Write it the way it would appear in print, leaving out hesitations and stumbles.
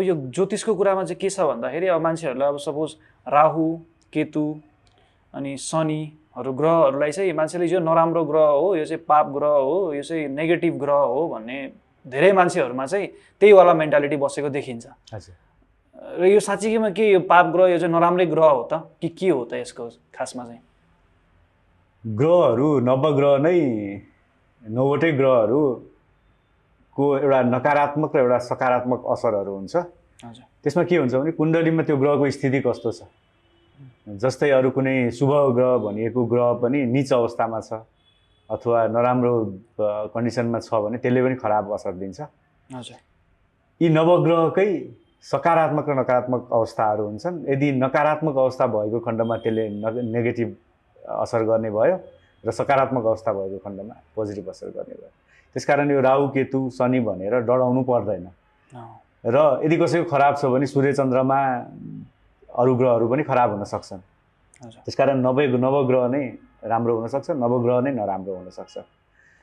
यो ज्योतिषको कुरामा चाहिँ के छ भन्दाखेरि अब मान्छेहरूलाई अब सपोज राहु केतु अनि शनिहरू ग्रहहरूलाई चाहिँ मान्छेले यो नराम्रो ग्रह हो, यो चाहिँ पाप ग्रह हो, यो चाहिँ नेगेटिभ ग्रह हो भन्ने धेरै मान्छेहरूमा चाहिँ त्यहीवाला मेन्टालिटी बसेको देखिन्छ। र यो साँच्चीमा के यो पाप ग्रह यो चाहिँ नराम्रै ग्रह हो त कि के हो त यसको खासमा चाहिँ? ग्रहहरू नवग्रह नै 9वटै ग्रहहरूको एउटा नकारात्मक र एउटा सकारात्मक असरहरू हुन्छ। त्यसमा के हुन्छ भने कुण्डलीमा त्यो ग्रहको स्थिति कस्तो छ, जस्तै अरू कुनै शुभ ग्रह भनिएको ग्रह पनि नीच अवस्थामा छ अथवा नराम्रो कन्डिसनमा छ भने त्यसले पनि खराब असर दिन्छ। यी नवग्रहकै सकारात्मक र नकारात्मक अवस्थाहरू हुन्छन्। यदि नकारात्मक अवस्था भएको खण्डमा त्यसले नेगेटिभ असर गर्ने भयो र सकारात्मक अवस्था भएको खण्डमा पोजिटिभ असर गर्ने भयो। त्यसकारण यो राहु केतु शनि भनेर डराउनु पर्दैन। र यदि कसैको खराब छ भने सूर्य चन्द्रमा अरू ग्रहहरू पनि खराब हुन सक्छन्। त्यसकारण नवग्रह नै राम्रो हुन सक्छ, नवग्रह नै नराम्रो हुन सक्छ।